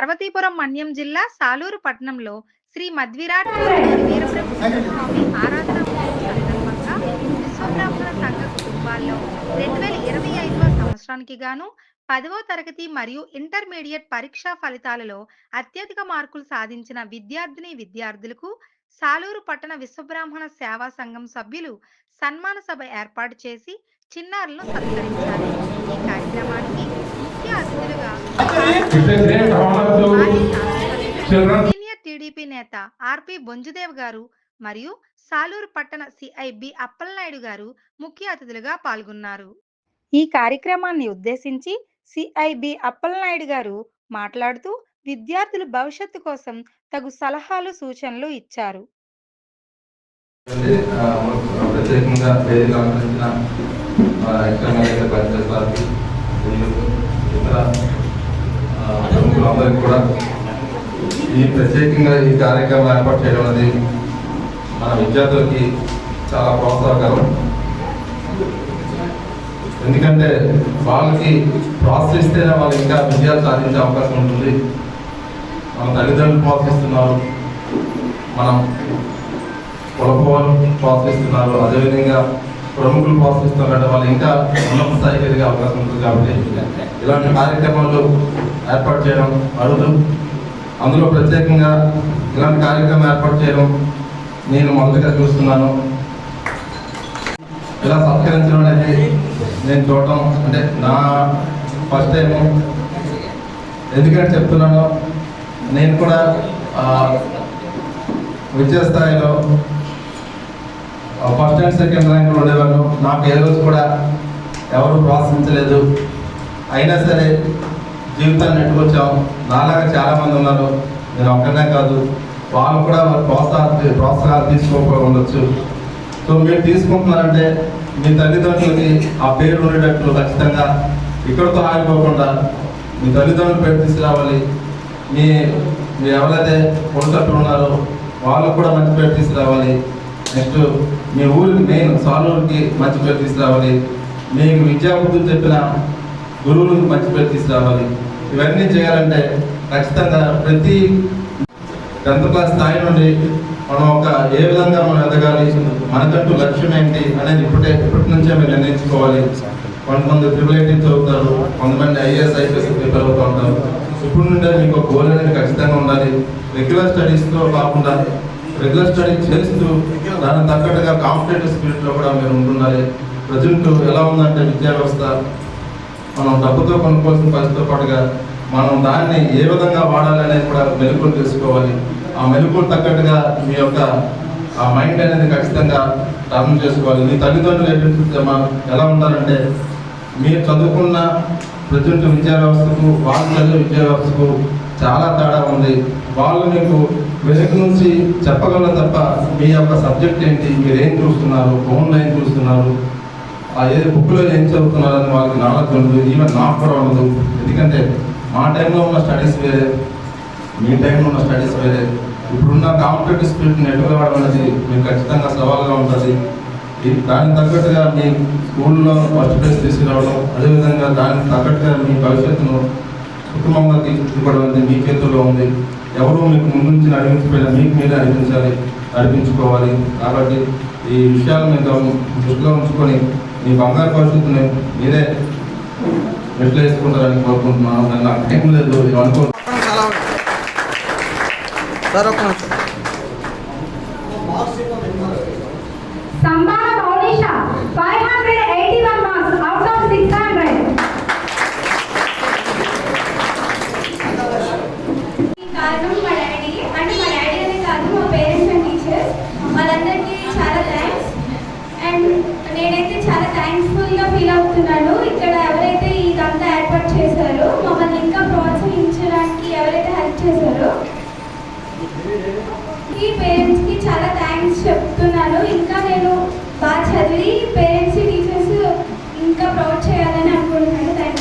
పార్వతీపురం మన్యం జిల్లా సాలూరు పట్టణంలో శ్రీ మధ్విరాట్ కోటూరి వీరబ్రహ్మేంద్ర స్వామి ఆరాధన సందర్భంగా విశ్వబ్రాహ్మణ సంఘ కుటుంబాల్లో 2025వ సంవత్సరానికి గాను 10వ తరగతి మరియు ఇంటర్మీడియట్ పరీక్షా ఫలితాలలో అత్యధిక మార్కులు సాధించిన విద్యార్థులకు సాలూరు పట్టణ విశ్వబ్రాహ్మణ సేవా సంఘం సభ్యులు సన్మాన సభ ఏర్పాటు చేసి చిన్నారులను సత్కరించారు. ఈ కార్యక్రమానికి ముఖ్య అతిథులుగా సీనియర్ టీడీపీ నేత ఆర్పి బొంజుదేవ్ గారు మరియు సాలూరు పట్టణ సిఐబి అప్పలనాయుడు గారు ముఖ్య అతిథులుగా పాల్గొన్నారు. ఈ కార్యక్రమాన్ని ఉద్దేశించి సిఐబి అప్పలనాయుడు గారు మాట్లాడుతూ విద్యార్థుల భవిష్యత్తు కోసం తగు సలహాలు సూచనలు ఇచ్చారు. ఈ ప్రత్యేకంగా ఈ కార్యక్రమం ఏర్పాటు చేయడం అనేది మన విద్యార్థులకి చాలా ప్రోత్సాహకరం. ఎందుకంటే వాళ్ళకి ప్రోత్సహిస్తేనే వాళ్ళు ఇంకా విజయాలు సాధించే అవకాశం ఉంటుంది. మన తల్లిదండ్రులు ప్రోత్సహిస్తున్నారు, మనం కులపోలు ప్రోత్సహిస్తున్నారు, అదేవిధంగా ప్రముఖులు ప్రోత్సహిస్తున్నారు. వాళ్ళు ఇంకా ఉన్నత స్థాయికి ఎదిగే అవకాశం ఉంటుంది. కాబట్టి ఇలాంటి కార్యక్రమాలు ఏర్పాటు చేయడం అరుదు. అందులో ప్రత్యేకంగా ఇలాంటి కార్యక్రమం ఏర్పాటు చేయడం నేను మొదటిగా చూస్తున్నాను. ఇలా సత్కరించడం అనేది నేను చూడటం అంటే నా ఫస్ట్ టైము. ఎందుకంటే చెప్తున్నాను, నేను కూడా విద్యాస్థాయిలో ఫస్ట్ అండ్ సెకండ్ ర్యాంకులు ఉండేవాళ్ళు. నాకు ఏ రోజు కూడా ఎవరు ప్రోత్సహించలేదు. అయినా సరే జీవితాన్ని నెట్టుకొచ్చాము. నాలాగా చాలామంది ఉన్నారు, నేను ఒక్కనే కాదు. వాళ్ళు కూడా ప్రోత్సాహాలు తీసుకోకపోయి ఉండొచ్చు. సో మీరు తీసుకుంటున్నారంటే మీ తల్లిదండ్రులకి ఆ పేరు ఉండేటట్లు ఖచ్చితంగా ఇక్కడితో ఆగిపోకుండా మీ తల్లిదండ్రులు పేరు తీసుకురావాలి. మీరు ఎవరైతే కొడుతట్టు ఉన్నారో వాళ్ళకు కూడా మంచి పేరు తీసుకురావాలి. నెక్స్ట్ మీ ఊరికి మెయిన్ సాలూరుకి మంచి పేరు తీసుకురావాలి. మీకు విద్యాబుద్ధులు చెప్పిన గురువులకు మంచి పేరు తీసుకురావాలి. ఇవన్నీ చేయాలంటే ఖచ్చితంగా ప్రతి 10th క్లాస్ స్థాయి నుండి మనం ఏ విధంగా మనం ఎదగాలి, మనకంటూ లక్ష్యం ఏంటి అనేది ఇప్పటి నుంచే మీరు నిర్ణయించుకోవాలి. కొంతమంది ట్రిపుల్ చదువుతారు, కొంతమంది ఐఏఎస్ ఐపీఎస్ ప్రిపేర్ అవుతూ ఉంటారు. ఇప్పుడు నుండే మీకు ఒక గోల్ అనేది ఖచ్చితంగా ఉండాలి. రెగ్యులర్ స్టడీస్తో కాకుండా రెగ్యులర్ స్టడీ చేస్తూ దానికి తగ్గట్టుగా కాంపిటేటివ్ స్పిరిట్లో కూడా మీరు ఉంటుండాలి. ప్రజెంట్ ఎలా ఉందంటే విద్యా వ్యవస్థ, మనం డబ్బుతో కొనుక్కోవాల్సిన పరిస్థితితో పాటుగా మనం దాన్ని ఏ విధంగా వాడాలి అనేది కూడా మెలకువలు తెలుసుకోవాలి. ఆ మెలకువలు తగ్గట్టుగా మీ యొక్క ఆ మైండ్ అనేది ఖచ్చితంగా టర్న్ చేసుకోవాలి. మీ తల్లిదండ్రులు ఎలా ఉండాలంటే మీరు చదువుకున్న ప్రజెంట్ విద్యా వ్యవస్థకు వాళ్ళు చదివే విద్యా వ్యవస్థకు చాలా తేడా ఉంది. వాళ్ళు మీకు వెనుక నుంచి చెప్పగలరు తప్ప మీ యొక్క సబ్జెక్ట్ ఏంటి, మీరు ఏం చూస్తున్నారు, ఫోన్లో ఏం చూస్తున్నారు, ఏది బుక్లో ఏం చదువుతున్నారు అని వాళ్ళకి నాలెడ్జ్ ఉండదు. ఈవెన్ నాకు కూడా ఉండదు. ఎందుకంటే మా టైంలో ఉన్న స్టడీస్ వేరే, మీ టైంలో ఉన్న స్టడీస్ వేరే. ఇప్పుడున్న కాంపిటేటివ్ స్పిరిట్ని ఎదుర్కోవడం అనేది మీకు ఖచ్చితంగా సవాల్గా ఉంటుంది. దానికి తగ్గట్టుగా మీ స్కూల్లో ఫస్ట్ ప్లేస్ తీసుకురావడం, అదేవిధంగా దానికి తగ్గట్టుగా మీ భవిష్యత్తును కుటుంబంగా తీసుకోవడం అనేది మీ చేతుల్లో ఉంది. ఎవరు మీకు ముందు నుంచి నడిపించకపోయినా మీకు మీరే నడిపించుకోవాలి. కాబట్టి ఈ విషయాలు మీరు దృష్టిలో ఉంచుకొని మీ బంగారు భవిష్యత్తుని మీరే ఎట్లా వేసుకుంటారని కోరుకుంటున్నాను. నాకు టైం లేదు అనుకో. నేనైతే చాలా థ్యాంక్స్ఫుల్గా ఫీల్ అవుతున్నాను. ఇక్కడ ఎవరైతే ఇదంతా ఏర్పాటు చేశారో, మమ్మల్ని ఇంకా ప్రోత్సహించడానికి ఎవరైతే హెల్ప్ చేశారో ఈ పేరెంట్స్కి చాలా థ్యాంక్స్ చెప్తున్నాను. ఇంకా నేను బాగా చదివి పేరెంట్స్ టీచర్స్ ఇంకా ప్రౌడ్ చేయాలని అనుకుంటున్నాను. Thank you.